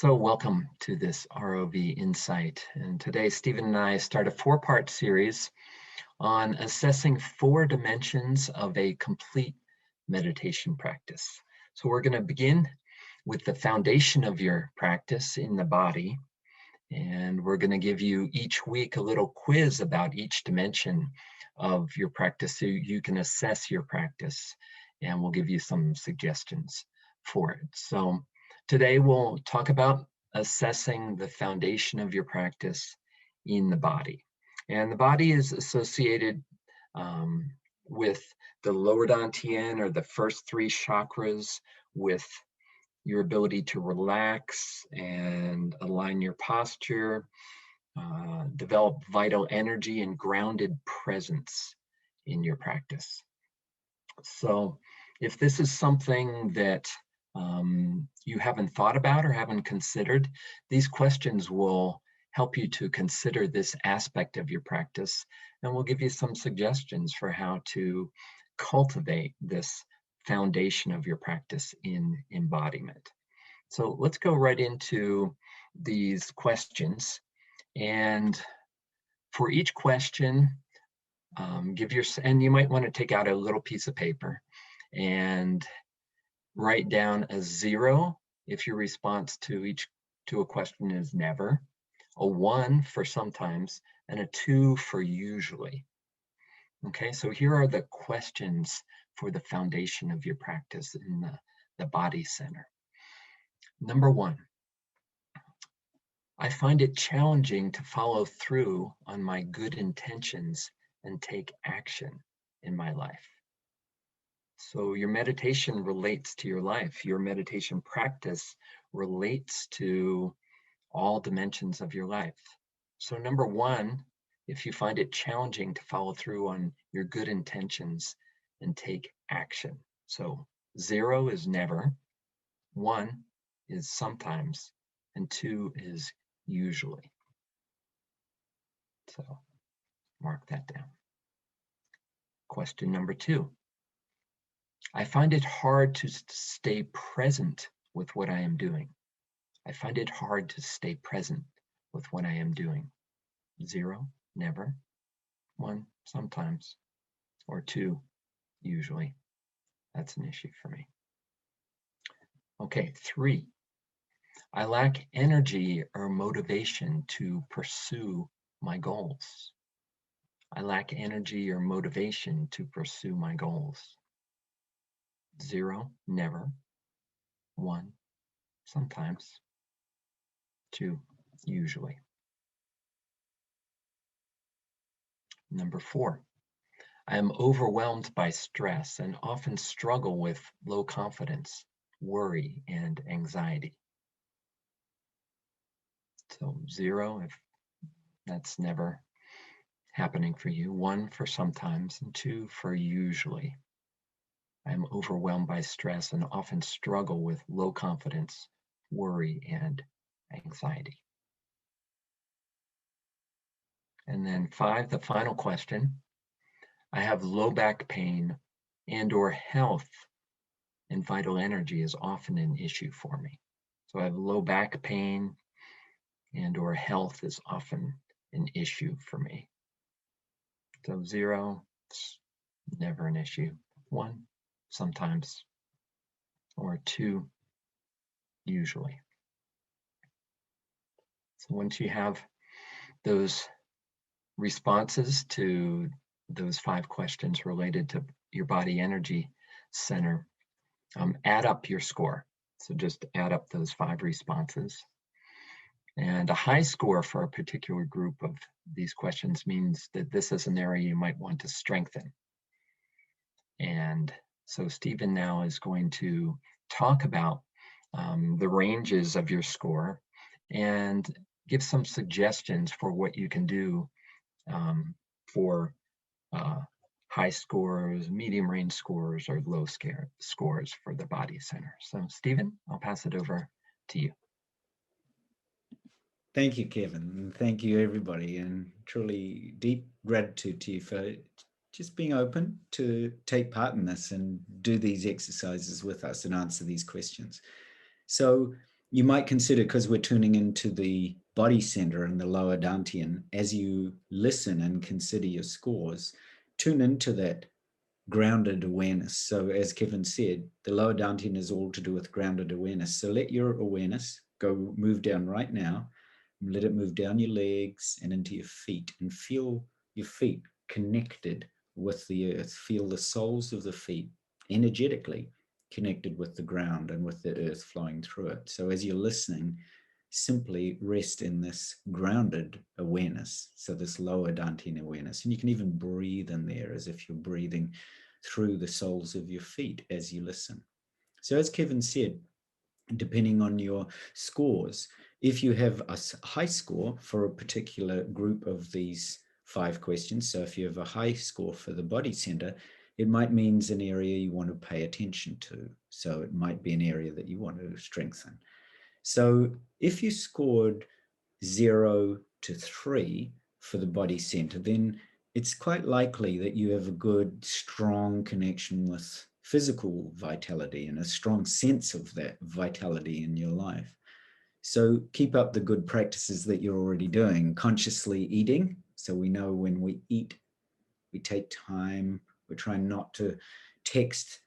So welcome to this ROV Insight. And today, Stephen and I start a four-part series on assessing four dimensions of a complete meditation practice. So we're going to begin with the foundation of your practice in the body. And we're going to give you each week a little quiz about each dimension of your practice so you can assess your practice. And we'll give you some suggestions for it. So today we'll talk about assessing the foundation of your practice in the body. And the body is associated with the lower dantian, or the first three chakras, with your ability to relax and align your posture, develop vital energy and grounded presence in your practice. So if this is something that you haven't thought about or haven't considered, these questions will help you to consider this aspect of your practice, and we'll give you some suggestions for how to cultivate this foundation of your practice in embodiment. So let's go right into these questions. And for each question, and you might want to take out a little piece of paper and write down a 0 if your response to a question is never, a 1 for sometimes, and a 2 for usually. Okay, so here are the questions for the foundation of your practice in the body center. Number 1, I find it challenging to follow through on my good intentions and take action in my life. So your meditation relates to your life. Your meditation practice relates to all dimensions of your life. So number 1, if you find it challenging to follow through on your good intentions and take action. So 0 is never, 1 is sometimes, and 2 is usually. So mark that down. Question number 2. I find it hard to stay present with what I am doing. I find it hard to stay present with what I am doing. 0, never. 1, sometimes. Or 2, usually. That's an issue for me. Okay, 3. I lack energy or motivation to pursue my goals. I lack energy or motivation to pursue my goals. 0, never. 1, sometimes. 2, usually. Number 4, I am overwhelmed by stress and often struggle with low confidence, worry, and anxiety. So 0 if that's never happening for you, 1 for sometimes, and 2 for usually. I am overwhelmed by stress and often struggle with low confidence, worry, and anxiety. And then 5, the final question. I have low back pain and/or health and vital energy is often an issue for me. So I have low back pain and/or health is often an issue for me. So 0, it's never an issue. 1, sometimes. Or 2, usually. So once you have those responses to those 5 questions related to your body energy center, add up your score. So just add up those 5 responses. And a high score for a particular group of these questions means that this is an area you might want to strengthen. And so Stephen now is going to talk about the ranges of your score and give some suggestions for what you can do for high scores, medium range scores, or low scores for the body center. So Stephen, I'll pass it over to you. Thank you, Kevin. And thank you, everybody. And truly deep gratitude to you for just being open to take part in this and do these exercises with us and answer these questions. So you might consider, because we're tuning into the body center and the lower dantian, as you listen and consider your scores, tune into that grounded awareness. So as Kevin said, the lower dantian is all to do with grounded awareness. So let your awareness go move down right now. Let it move down your legs and into your feet, and feel your feet connected with the earth. Feel the soles of the feet energetically connected with the ground and with the earth flowing through it. So as you're listening, simply rest in this grounded awareness. So this lower dantian awareness. And you can even breathe in there as if you're breathing through the soles of your feet as you listen. So as Kevin said, depending on your scores, if you have a high score for a particular group of these 5 questions, so if you have a high score for the body center, it might mean an area you want to pay attention to. So it might be an area that you want to strengthen. So if you scored 0 to 3 for the body center, then it's quite likely that you have a good, strong connection with physical vitality and a strong sense of that vitality in your life. So keep up the good practices that you're already doing. Consciously eating. So we know when we eat, we take time. We're trying not to text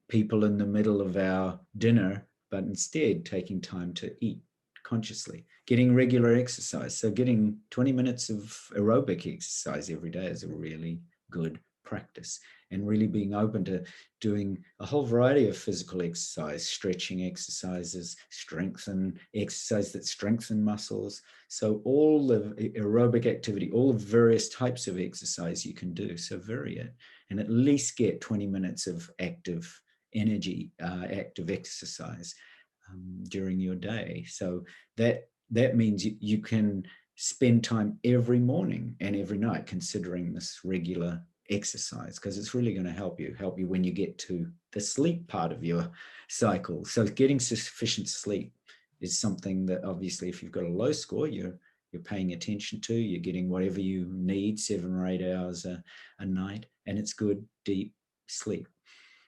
people in the middle of our dinner, but instead taking time to eat consciously. Getting regular exercise. So getting 20 minutes of aerobic exercise every day is a really good practice, and really being open to doing a whole variety of physical exercise, stretching exercises, exercise that strengthen muscles. So all the aerobic activity, all the various types of exercise you can do. So vary it, and at least get 20 minutes of active energy, active exercise during your day. So that means you can spend time every morning and every night considering this regular exercise, because it's really going to help you when you get to the sleep part of your cycle. So getting sufficient sleep is something that obviously, if you've got a low score, you're paying attention to. You're getting whatever you need, 7 or 8 hours a night, and it's good deep sleep.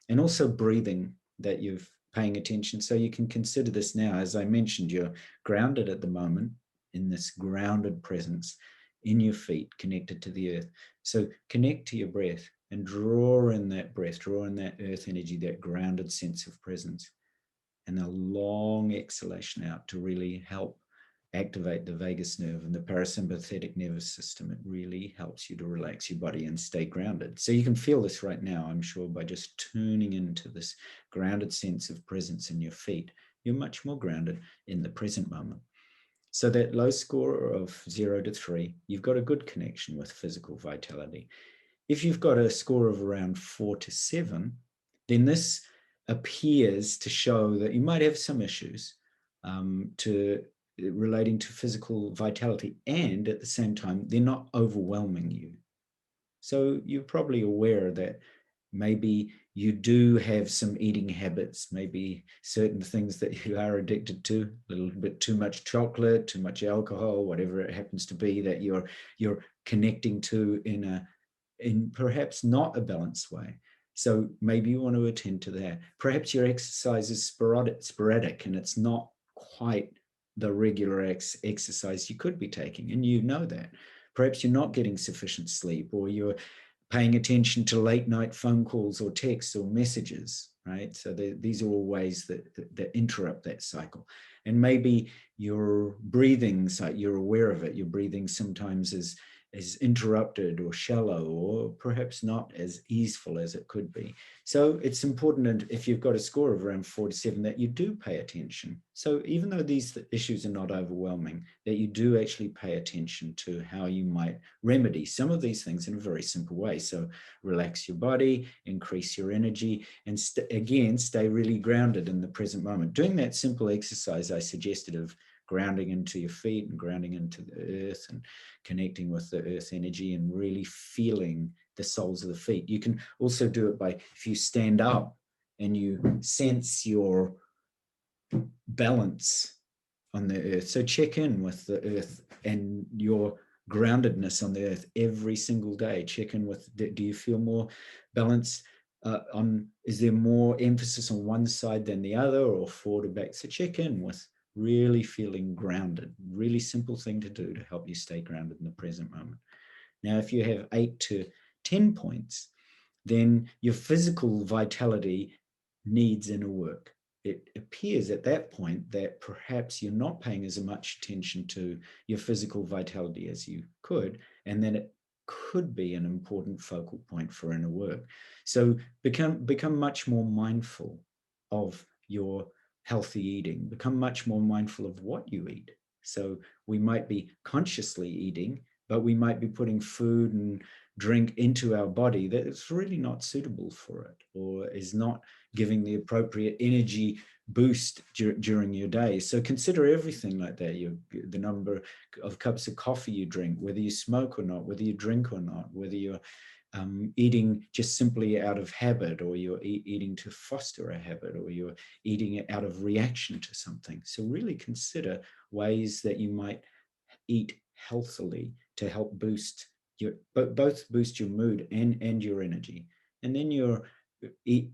And also breathing, that you're paying attention. So you can consider this now. As I mentioned, you're grounded at the moment in this grounded presence in your feet, connected to the earth. So connect to your breath and draw in that breath, draw in that earth energy, that grounded sense of presence, and a long exhalation out to really help activate the vagus nerve and the parasympathetic nervous system. It really helps you to relax your body and stay grounded. So you can feel this right now, I'm sure, by just tuning into this grounded sense of presence in your feet. You're much more grounded in the present moment. So that low score of 0 to 3, you've got a good connection with physical vitality. If you've got a score of around 4 to 7, then this appears to show that you might have some issues relating to physical vitality, and at the same time, they're not overwhelming you. So you're probably aware that maybe you do have some eating habits, maybe certain things that you are addicted to, a little bit too much chocolate, too much alcohol, whatever it happens to be, that you're connecting to in perhaps not a balanced way. So maybe you want to attend to that. Perhaps your exercise is sporadic and it's not quite the regular exercise you could be taking, and you know that. Perhaps you're not getting sufficient sleep, or you're paying attention to late night phone calls or texts or messages, right? So these are all ways that interrupt that cycle. And maybe your breathing, so you're aware of it, your breathing sometimes is interrupted or shallow, or perhaps not as easeful as it could be. So it's important, if you've got a score of around 4 to 7, that you do pay attention. So even though these issues are not overwhelming, that you do actually pay attention to how you might remedy some of these things in a very simple way. So relax your body, increase your energy, and again, stay really grounded in the present moment. Doing that simple exercise I suggested of grounding into your feet and grounding into the earth and connecting with the earth energy and really feeling the soles of the feet. You can also do it by, if you stand up and you sense your balance on the earth. So check in with the earth and your groundedness on the earth every single day. Check in with, do you feel more balance is there more emphasis on one side than the other, or forward or back? So check in with really feeling grounded. Really simple thing to do to help you stay grounded in the present moment. Now, if you have 8 to 10 points, then your physical vitality needs inner work. It appears at that point that perhaps you're not paying as much attention to your physical vitality as you could, and then it could be an important focal point for inner work. So become much more mindful of your healthy eating, become much more mindful of what you eat. So we might be consciously eating, but we might be putting food and drink into our body that is really not suitable for it, or is not giving the appropriate energy boost during your day. So consider everything like that. The number of cups of coffee you drink, whether you smoke or not, whether you drink or not, whether you're eating just simply out of habit, or you're eating to foster a habit, or you're eating it out of reaction to something. So really consider ways that you might eat healthily to help boost your both boost your mood and your energy. And then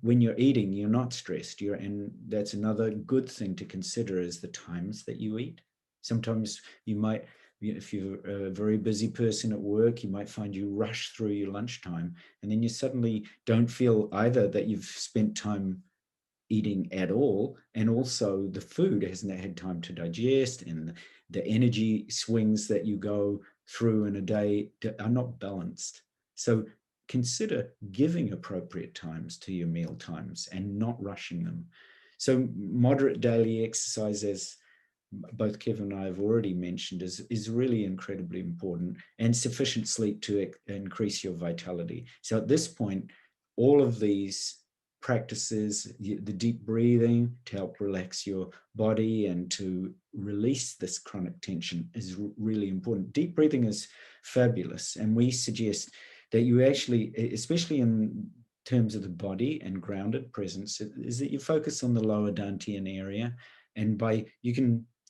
when you're eating, you're not stressed. And that's another good thing to consider, is the times that you eat. Sometimes you might, if you're a very busy person at work, you might find you rush through your lunchtime, and then you suddenly don't feel either that you've spent time eating at all, and also the food hasn't had time to digest, and the energy swings that you go through in a day are not balanced. So consider giving appropriate times to your meal times and not rushing them. So moderate daily exercise, as both Kevin and I have already mentioned, is really incredibly important, and sufficient sleep to increase your vitality. So at this point, all of these practices, the deep breathing to help relax your body and to release this chronic tension, is really important. Deep breathing is fabulous, and we suggest that you actually, especially in terms of the body and grounded presence, is that you focus on the lower dantian area. And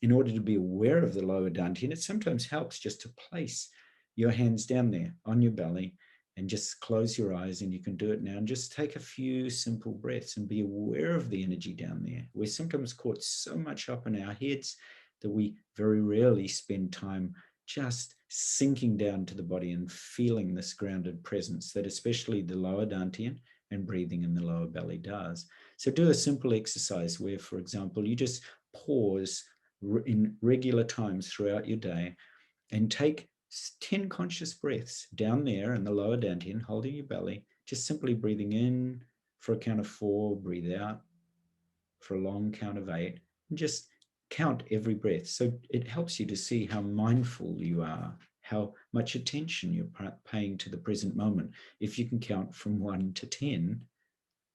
in order to be aware of the lower dantian, it sometimes helps just to place your hands down there on your belly and just close your eyes. And you can do it now, and just take a few simple breaths and be aware of the energy down there. We're sometimes caught so much up in our heads that we very rarely spend time just sinking down to the body and feeling this grounded presence that especially the lower dantian and breathing in the lower belly does. So do a simple exercise where, for example, you just pause in regular times throughout your day and take 10 conscious breaths down there in the lower dantian, holding your belly, just simply breathing in for a count of 4, breathe out for a long count of 8, and just count every breath. So it helps you to see how mindful you are, how much attention you're paying to the present moment. If you can count from 1 to 10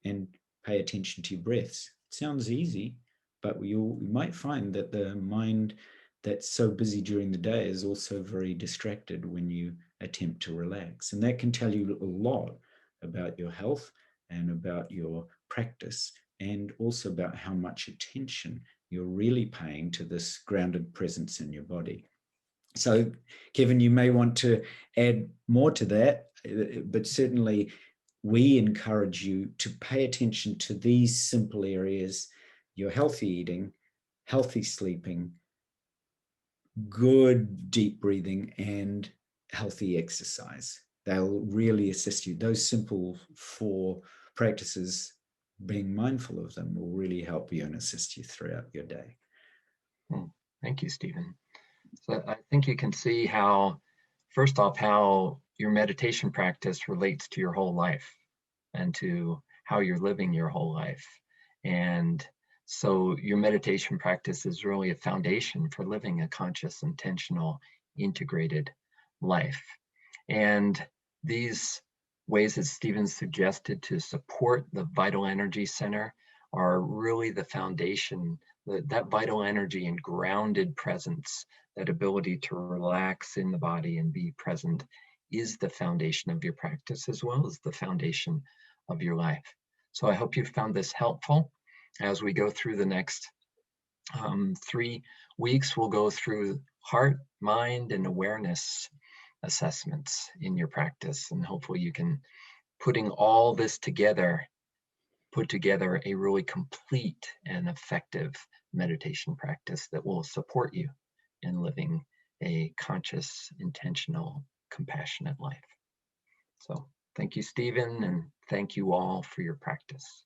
and pay attention to your breaths. It sounds easy, but you might find that the mind that's so busy during the day is also very distracted when you attempt to relax. And that can tell you a lot about your health and about your practice, and also about how much attention you're really paying to this grounded presence in your body. So, Kevin, you may want to add more to that, but certainly we encourage you to pay attention to these simple areas: your healthy eating, healthy sleeping, good deep breathing, and healthy exercise. They'll really assist you. Those simple 4 practices, being mindful of them, will really help you and assist you throughout your day. Thank you, Stephen. So I think you can see how, first off, how your meditation practice relates to your whole life and to how you're living your whole life. And so your meditation practice is really a foundation for living a conscious, intentional, integrated life. And these ways that Stephen suggested to support the vital energy center are really the foundation. That vital energy and grounded presence, that ability to relax in the body and be present, is the foundation of your practice as well as the foundation of your life. So I hope you found this helpful. As we go through the next 3 weeks, we'll go through heart, mind, and awareness assessments in your practice. And hopefully you can, putting all this together, put together a really complete and effective meditation practice that will support you in living a conscious, intentional, compassionate life. So thank you, Stephen, and thank you all for your practice.